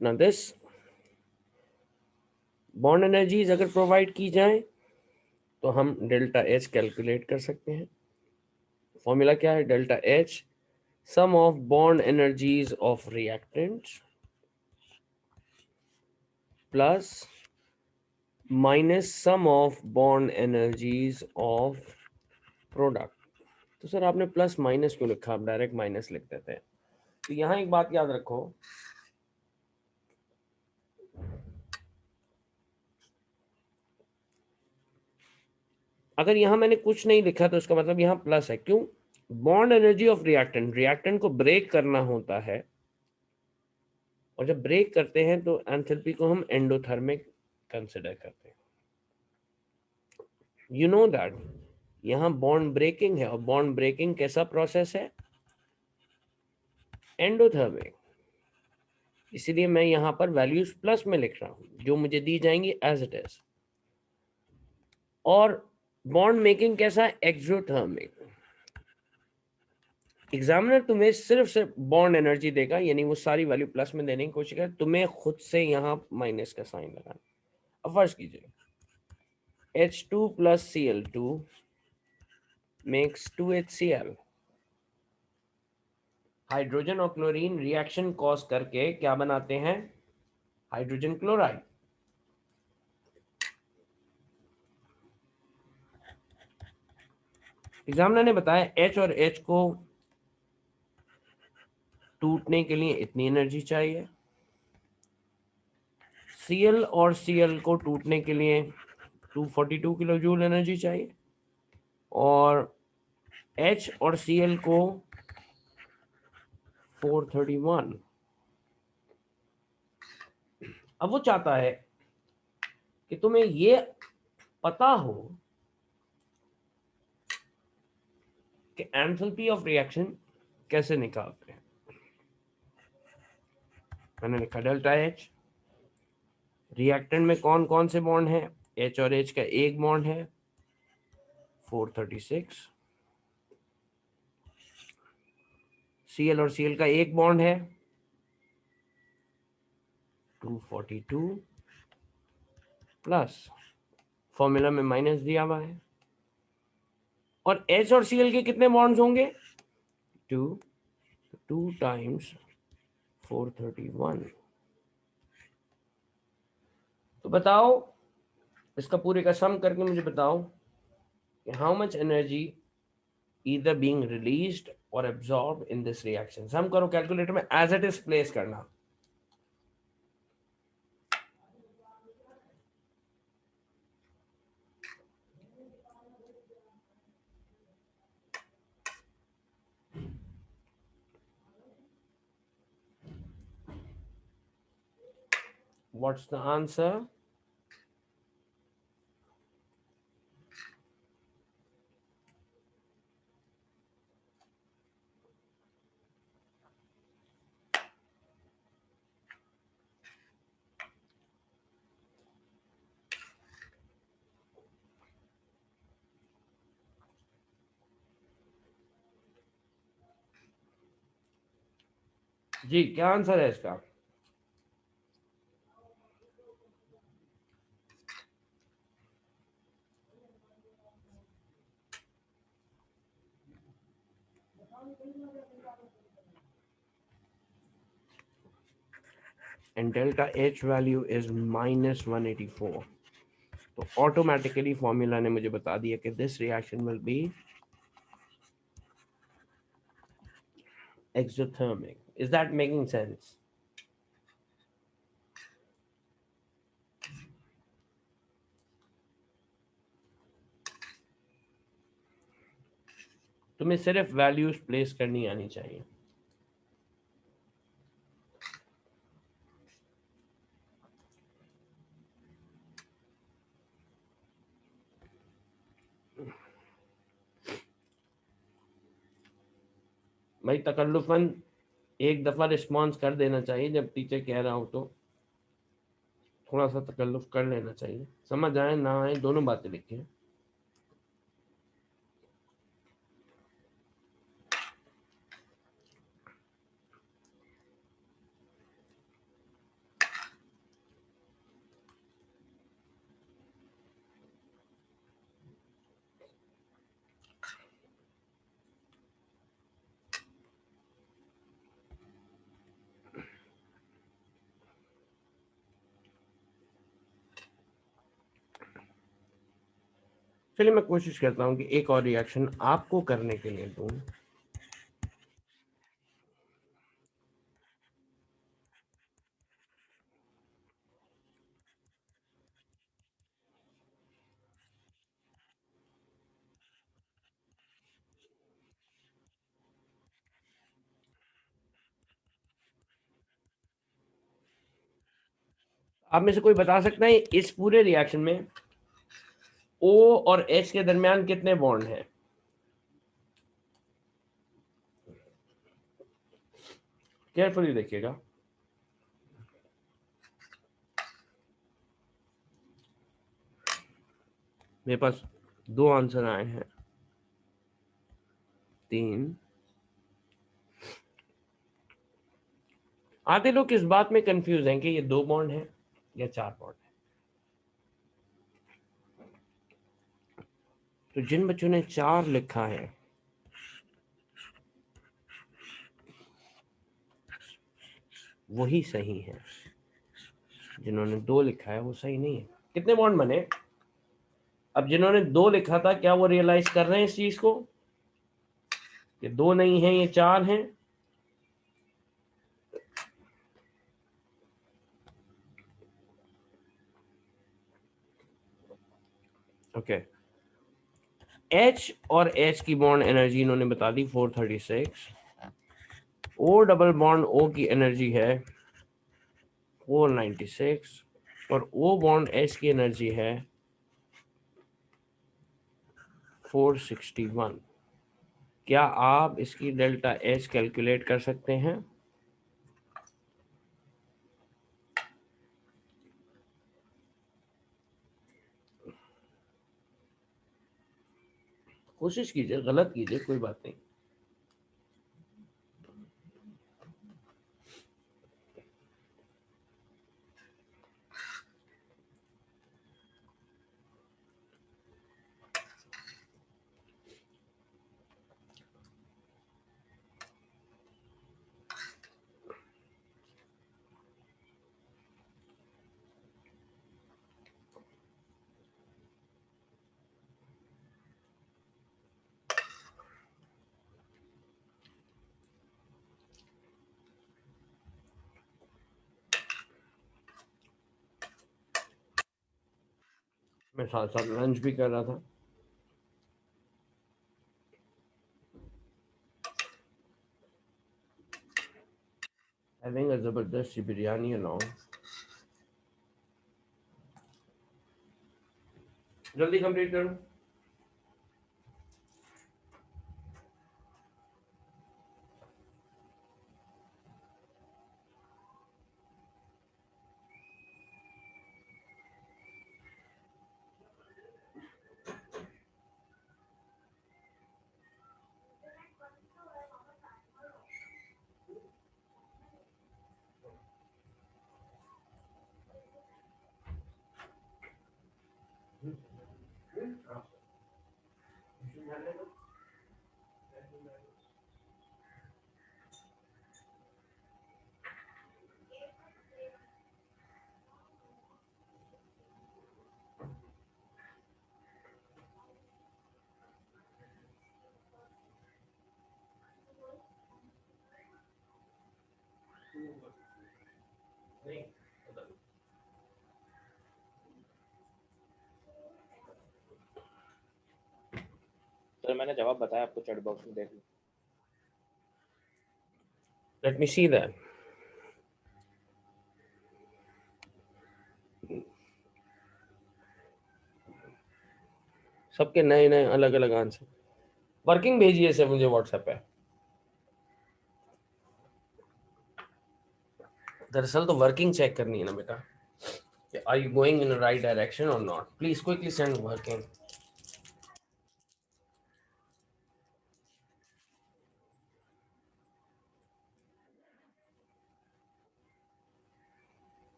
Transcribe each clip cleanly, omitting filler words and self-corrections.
ना this bond energies अगर provide की जाए तो हम डेल्टा एच कैलकुलेट कर सकते हैं। फॉर्मूला क्या है? Delta H sum of bond energies of reactants plus minus sum of bond energies of product. तो सर आपने प्लस माइनस क्यों लिखा? आप डायरेक्ट माइनस लिख देते हैं। तो यहाँ एक बात याद रखो, अगर यहाँ मैंने कुछ नहीं लिखा तो इसका मतलब यहाँ प्लस है। क्यों? Bond energy of reactant, reactant को ब्रेक करना होता है, और जब ब्रेक करते हैं तो एंथैल्पी को हम एंडोथर्मिक कंसिडर करते हैं। यू नो दैट यहाँ बॉन्ड ब्रेकिंग है, और बॉन्ड ब्रेकिंग कैसा प्रोसेस है? एंडोथर्मिक। इसलिए मैं यहाँ पर वैल्यूज प्लस में लिख रहा हूँ जो मुझे दी जाएंगी एज इट इज। और बॉन्ड मेकिंग कैसा है? एक्सोथर्मिक। एग्जामिनर तुम्हें सिर्फ बॉन्ड एनर्जी देगा, यानी वो सारी वैल्यू प्लस में देने की कोशिश करेगा, तुम्हें खुद से यहाँ माइनस का साइन लगाना। अब फर्ज कीजिए H2 plus Cl2 makes 2HCl। Hydrogen और क्लोरीन रिएक्शन कॉज करके क्या बनाते हैं? Hydrogen chloride. एग्जामिनर ने बताया H और H को टूटने के लिए इतनी एनर्जी चाहिए, Cl और Cl को टूटने के लिए 242 किलो जूल एनर्जी चाहिए, और H और Cl को 431। अब वो चाहता है कि तुम्हें ये पता हो कि एंथैल्पी ऑफ रिएक्शन कैसे निकालते हैं। मैंने लिखा डेल्टा एच। रिएक्टेंट में कौन कौन से बॉन्ड हैं? एच और एच का एक बॉन्ड है 436, Cl और Cl का एक बॉन्ड है 242, प्लस फॉर्मूला में माइनस दिया हुआ है। और H और Cl के कितने बॉन्ड्स होंगे? 2, 2 टाइम्स 431। तो बताओ, इसका पूरे का सम करके मुझे बताओ कि how much energy either being released or absorbed in this reaction। Sum करो कैलकुलेटर में, एज इट इज प्लेस करना। What's the answer? जी क्या आंसर है इसका? And delta H value is -184। तो ऑटोमेटिकली फॉर्मूला ने मुझे बता दिया कि this reaction will be exothermic. Is that making sense? तुम्हें सिर्फ वैल्यूज प्लेस करनी आनी चाहिए। भाई तकल्लुफन एक दफा रिस्पॉन्स कर देना चाहिए, जब टीचर कह रहा हो तो थोड़ा सा तकल्लुफ कर लेना चाहिए। समझ आए ना आए दोनों बातें लिखी। चलिए मैं कोशिश करता हूँ कि एक और रिएक्शन आपको करने के लिए दूं। आप में से कोई बता सकता है इस पूरे रिएक्शन में O और H के दरमियान कितने बॉन्ड हैं? केयरफुली देखिएगा। मेरे पास 2 आंसर आए हैं, 3। आधे लोग किस बात में कंफ्यूज हैं कि ये 2 बॉन्ड हैं या 4 बॉन्ड हैं। तो जिन बच्चों ने 4 लिखा है वही सही है, जिन्होंने 2 लिखा है वो सही नहीं है। कितने बॉन्ड बने? अब जिन्होंने 2 लिखा था क्या वो रियलाइज कर रहे हैं इस चीज को, ये 2 नहीं है, ये 4 हैं? ओके, H और H की बॉन्ड एनर्जी इन्होंने बता दी 436। O डबल बॉन्ड O की एनर्जी है 496 और O बॉन्ड H की एनर्जी है 461। क्या आप इसकी डेल्टा H कैलकुलेट कर सकते हैं? कोशिश कीजिए, गलत कीजिए, कोई बात नहीं। मैं साथ साथ लंच भी कर रहा था। हैविंग अ जबरदस्त बिरयानी अलोंग। जल्दी कंप्लीट करो। सर मैंने जवाब बताया आपको, चैट बॉक्स में देख लो। Let me see that. सबके नए नए अलग अलग आंसर। वर्किंग भेजिए से मुझे व्हाट्सएप पे। दरअसल तो वर्किंग चेक करनी है ना बेटा, कि are you going in the right direction और not. Please quickly send working.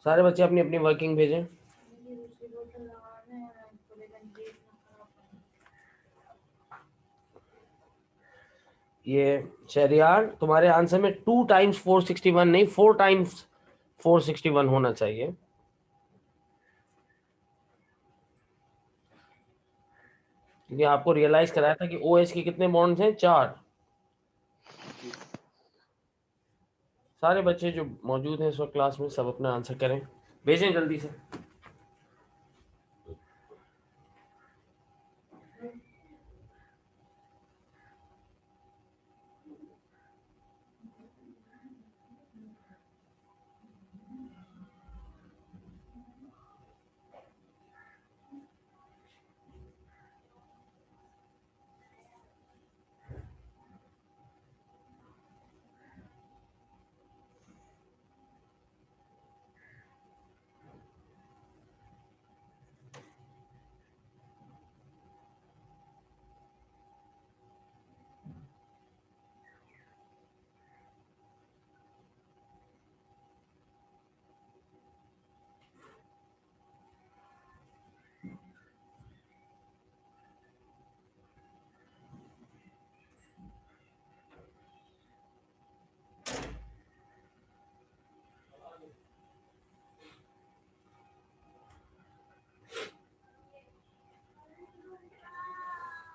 सारे बच्चे अपनी अपनी वर्किंग भेजें। ये शहरियार तुम्हारे आंसर में 2 टाइम्स 461 नहीं 4 टाइम्स 461 होना चाहिए। क्योंकि आपको रियलाइज कराया था कि OH के कितने बॉन्ड्स हैं, 4। सारे बच्चे जो मौजूद हैं इस वक्त क्लास में सब अपना आंसर करें, भेजें जल्दी से।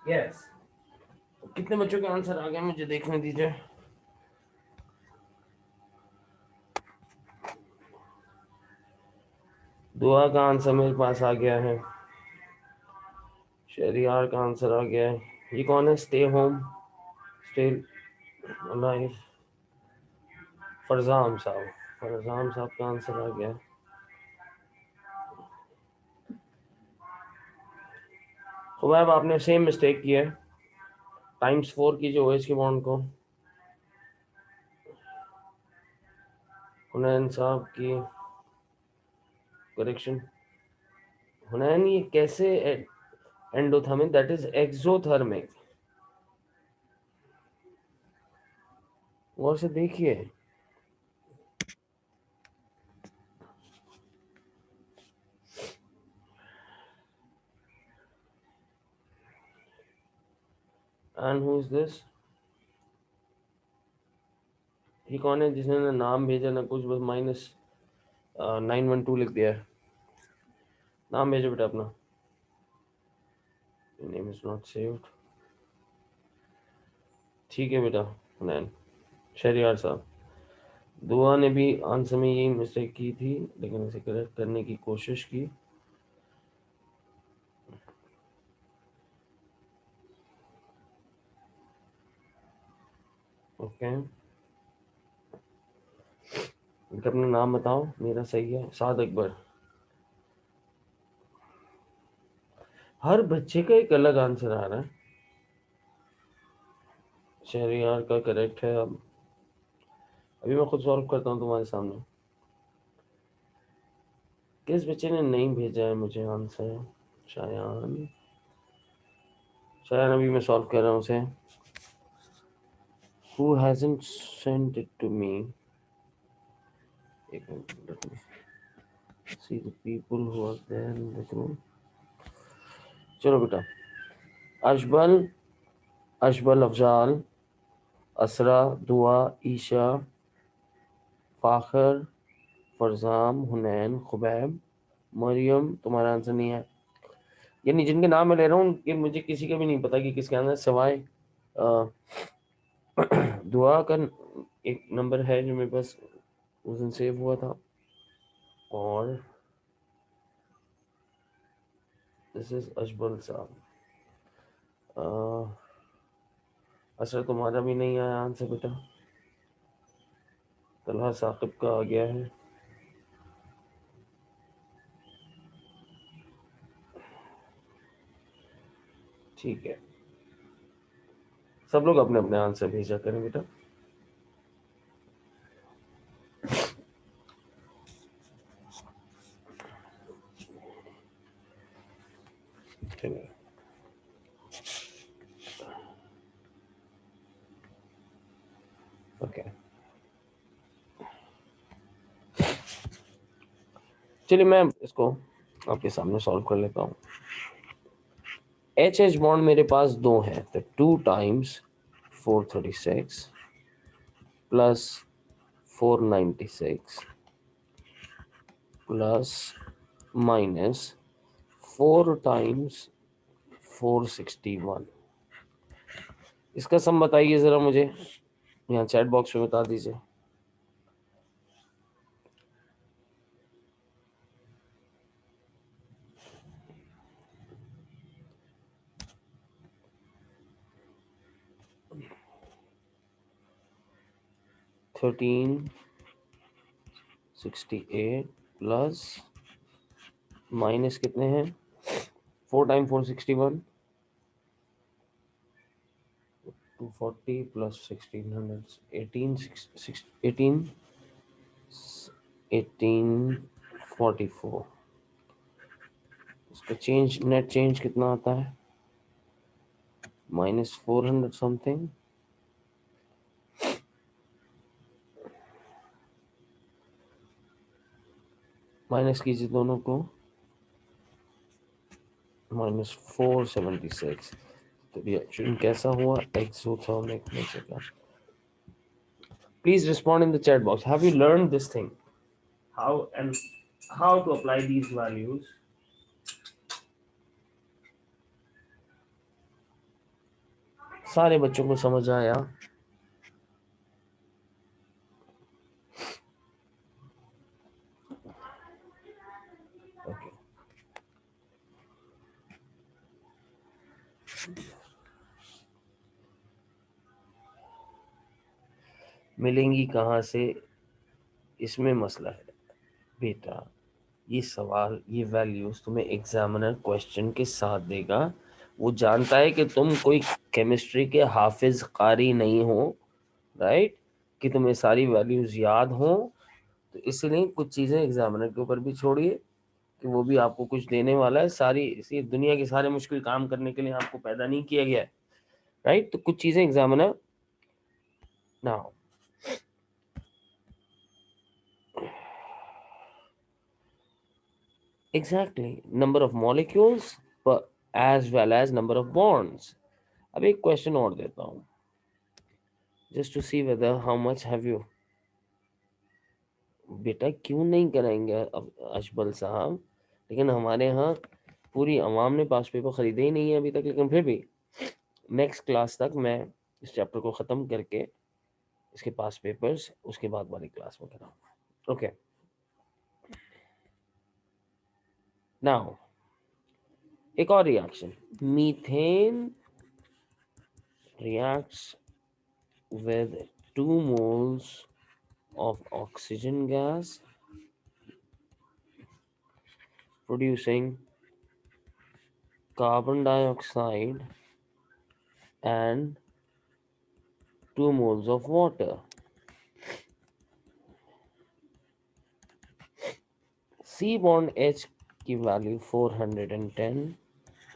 यस, कितने बच्चों के आंसर आ गए मुझे देखने दीजिए। दुआ का आंसर मेरे पास आ गया है, शहरियार का आंसर आ गया है। ये कौन है, स्टे होम स्टे अलाइव, फरजाम साहब का आंसर आ गया है। खुबैब आपने सेम मिस्टेक किया है, टाइम्स 4 कीजिए OH के बॉन्ड को। हुनैन साहब की करेक्शन, हुनैन ये कैसे एंडोथर्मिक, दैट इज एक्सोथर्मिक, गौर से देखिए। एंड हु इज दिस, ये कौन है जिसने ना नाम भेजा ना कुछ, बस -912 लिख दिया है। नाम भेजो बेटा अपना, नेम इज नॉट सेव्ड। ठीक है बेटा, हुनैन शहरियार साहब। दुआ ने भी आंसर में यही मिस्टेक की थी, लेकिन इसे करेक्ट करने की कोशिश की। ओके, अपना नाम बताओ, मेरा सही है, साद अकबर। हर बच्चे का एक अलग आंसर आ रहा है। शहरियार का करेक्ट है। अब अभी मैं खुद सॉल्व करता हूँ तुम्हारे सामने। किस बच्चे ने नहीं भेजा है मुझे आंसर, शायान अभी मैं सॉल्व कर रहा हूँ उसे। Who hasn't sent it to me? एक minute, let me see the people who are there in the group. चलो बेटा, अशबल अफजाल, असरा, दुआ, ईशा, फाखर, फरजाम, हुनैन, खुबैब, मरियम, तुम्हारा आंसर नहीं है। यानी जिनके नाम मैं ले रहा हूँ कि मुझे किसी का भी नहीं पता कि किसके आंसर, सिवाय दुआ का एक नंबर है जो मेरे पास उस दिन सेव हुआ था, और दिस इज अशबल साहब। असर तुम्हारा भी नहीं आया आंसर बेटा। तलहा साकिब का आ गया है। ठीक है, सब लोग अपने अपने आंसर भेजा करें बेटा। ओके, चलिए मैं इसको आपके सामने सॉल्व कर लेता हूँ। एच बॉन्ड मेरे पास 2 है, तो 2 times 436 plus 496 plus minus 4 times 461। इसका सम बताइए जरा मुझे, यहाँ चैट बॉक्स में बता दीजिए। $1368 प्लस माइनस कितने हैं, 4 टाइम 461, 240 प्लस 1600, 1844। इसका चेंज, नेट चेंज कितना आता है, -400 समथिंग। माइनस कीजिए दोनों को, -476। तो रिएक्शन कैसा हुआ, एक्सोथर्मिक नेचर का। Please respond in the chat box. Have you learned this thing? How to apply these values? सारे बच्चों को समझ आया? Okay. मिलेंगी कहाँ से, इसमें मसला है बेटा। ये सवाल, ये वैल्यूज तुम्हें एग्जामिनर क्वेश्चन के साथ देगा। वो जानता है कि तुम कोई केमिस्ट्री के हाफिज कारी नहीं हो, राइट, कि तुम्हें सारी वैल्यूज याद हो। तो इसलिए कुछ चीजें एग्जामिनर के ऊपर भी छोड़िए कि वो भी आपको कुछ देने वाला है। सारी इसी दुनिया के सारे मुश्किल काम करने के लिए आपको पैदा नहीं किया गया है, राइट। तो कुछ चीजें examiner now, exactly, number of molecules but as well as number of bonds। अब एक क्वेश्चन और देता हूँ, just to see whether how much have you। बेटा क्यों नहीं कराएंगे अब अशबल साहब, लेकिन हमारे यहाँ पूरी अवाम ने पास पेपर खरीदे ही नहीं है अभी तक, लेकिन फिर भी नेक्स्ट क्लास तक मैं इस चैप्टर को ख़त्म करके इसके पास पेपर्स उसके बाद वाली क्लास में कराऊंगा। ओके, नाउ एक और reaction, methane reacts with 2 moles of oxygen gas producing carbon dioxide and 2 moles of water। C bond H की value 410,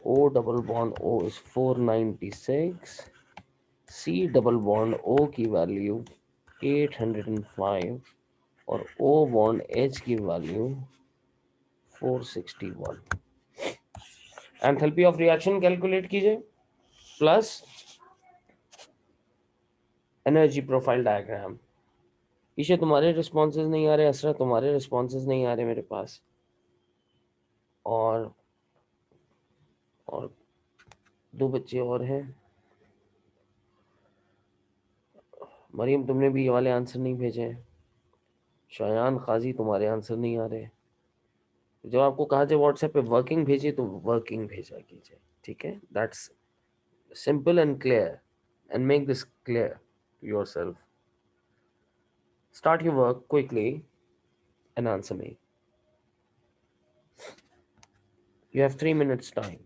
O double bond O is 496, C double bond O की value 805 और O bond H की value 461। Enthalpy of reaction calculate कीजिए plus energy profile diagram. Isha तुम्हारे responses नहीं आ रहे, असरा तुम्हारे responses नहीं आ रहे मेरे पास, और 2 बच्चे और हैं। मरियम तुमने भी ये वाले आंसर नहीं भेजे हैं। शायान काजी तुम्हारे आंसर नहीं आ रहे। जब आपको कहा जाए व्हाट्सएप पे वर्किंग भेजिए तो वर्किंग भेजा कीजिए, ठीक है। That's simple and clear, and make this clear to yourself. Start your work quickly and answer me. You have 3 minutes time.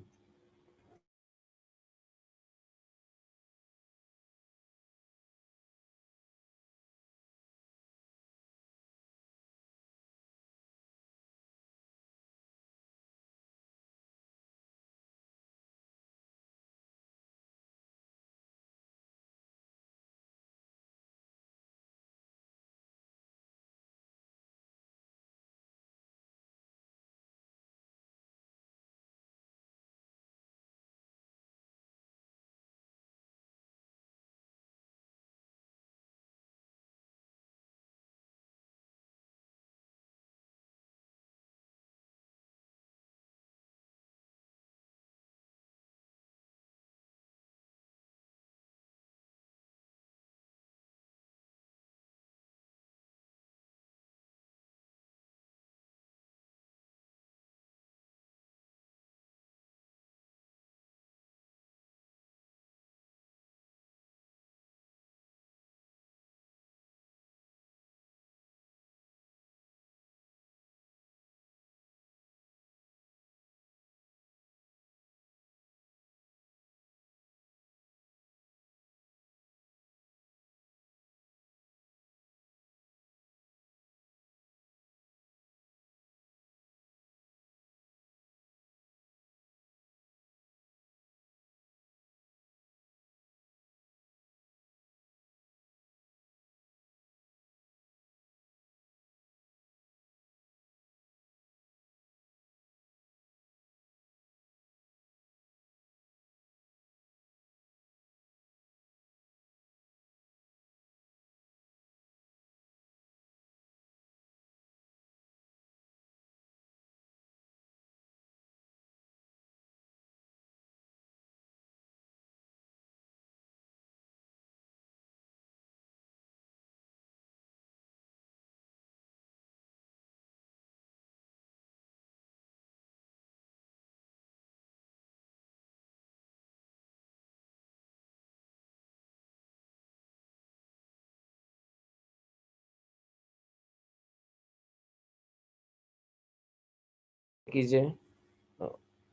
कीजिए,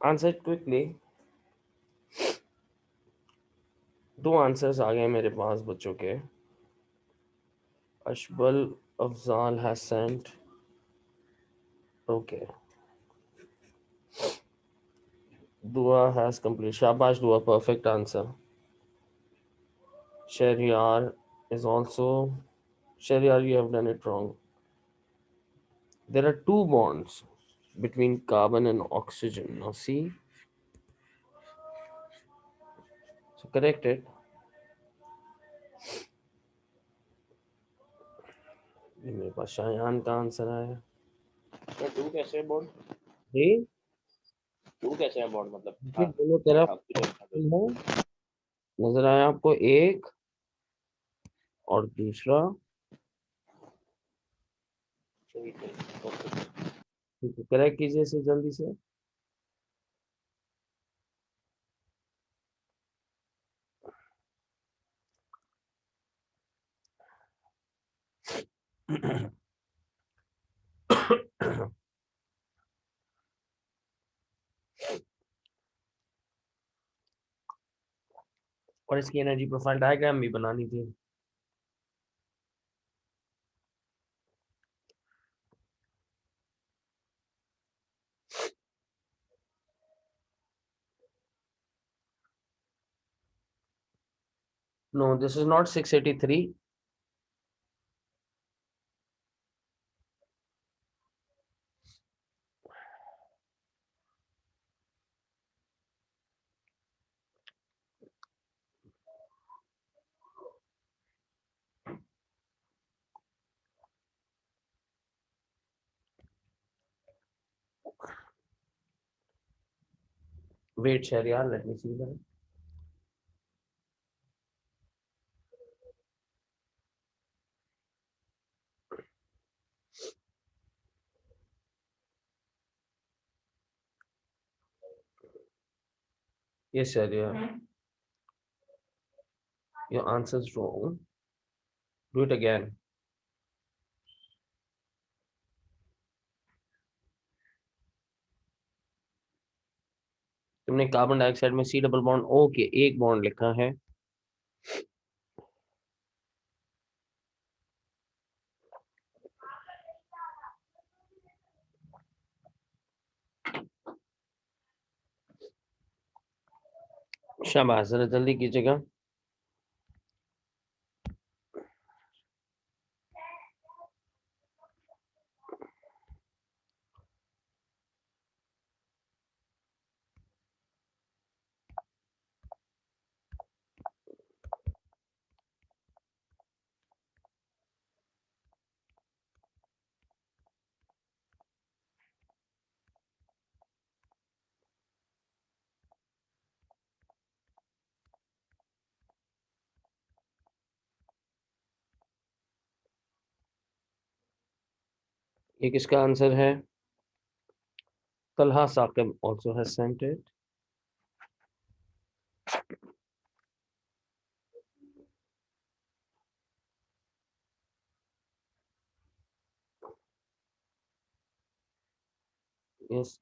आंसर क्विकली। 2 आंसर्स आ गए मेरे पास बच्चों के। अशबल Afzal has sent, okay. Dua has complete. Shabash Dua, perfect answer. Shahryar is also, Shahryar, you have done it wrong. There are 2 bonds between carbon and oxygen. Now see, so correct it. ये मेरे पास शायान का answer आया। तो to कैसे है bond? Ji, to कैसे है bond मतलब? देखिए दोनों तरफ ऑक्सीजन है, नजर आया आपको एक और दूसरा। ठीक है, करेक्ट कीजिए इसे जल्दी से। और इसकी एनर्जी प्रोफाइल डायग्राम भी बनानी थी। No, this is not 683. Wait, Shahriyar, let me see that. Yes, Shahriyar. Your answer is wrong. Do it again. तुमने कार्बन डाइऑक्साइड में सी डबल बॉन्ड ओके एक बॉन्ड लिखा है। शाबाश, जरा जल्दी कीजिएगा। ये किसका आंसर है? Talha Saqib also has sent it. Yes.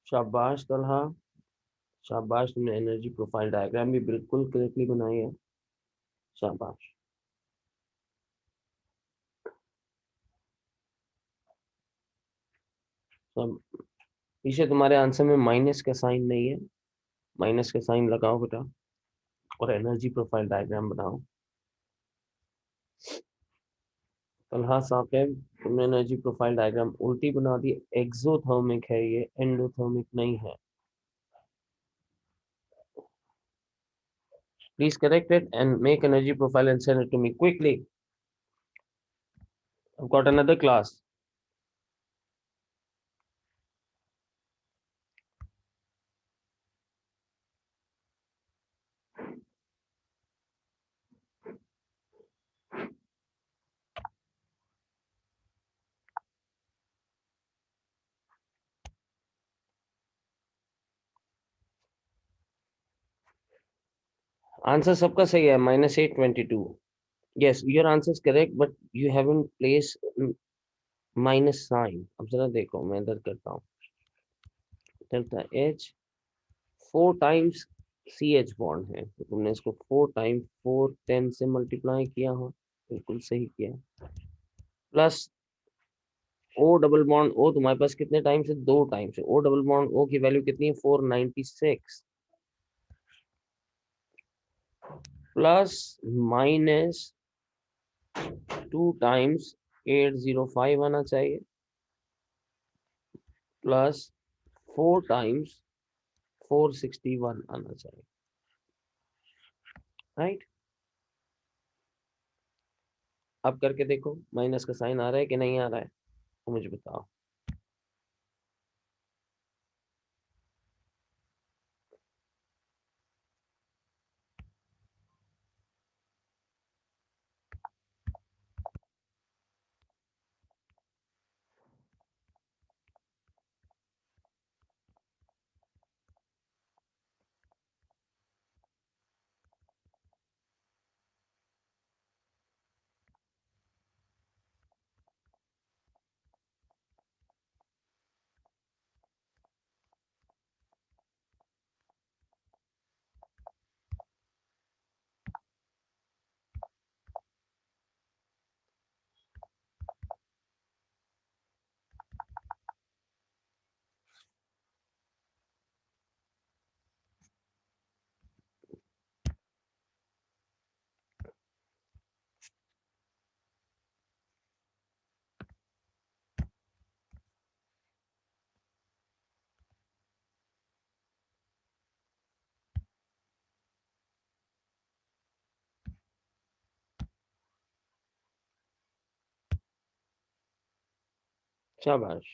शाबाश तलहा, शाबाश, तुमने एनर्जी प्रोफाइल डायग्राम भी बिल्कुल करेक्टली बनाई है। शाबाश। सब पीछे तुम्हारे आंसर में माइनस का साइन नहीं है, माइनस का साइन लगाओ बेटा और एनर्जी प्रोफाइल डायग्राम बनाओ। तलहा साकिब, तुमने एनर्जी प्रोफाइल डायग्राम उल्टी बना दी। एक्सोथर्मिक है ये, एंडोथर्मिक नहीं है। Please correct it and make energy profile and send it to me quickly. I've got another class. Answer सबका सही है, -822. Yes, your answer is correct, but you haven't placed minus sign, अब जरा देखो मैं इधर करता हूँ, delta H 4 times C H bond है, तो तुमने इसको 4 टाइम 4 10 से मल्टीप्लाई किया हो, बिल्कुल सही किया, plus O double bond O तुम्हारे पास कितने टाइम से, 2 टाइम से, ओ डबल बॉन्ड ओ की वैल्यू कितनी है 496, प्लस माइनस 2 टाइम्स 805 आना चाहिए, प्लस 4 टाइम्स 461 आना चाहिए, राइट। अब करके देखो माइनस का साइन आ रहा है कि नहीं आ रहा है, तो मुझे बताओ। शाबाश।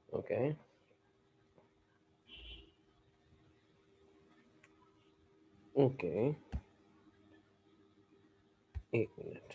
ओके, ओके, एक मिनट।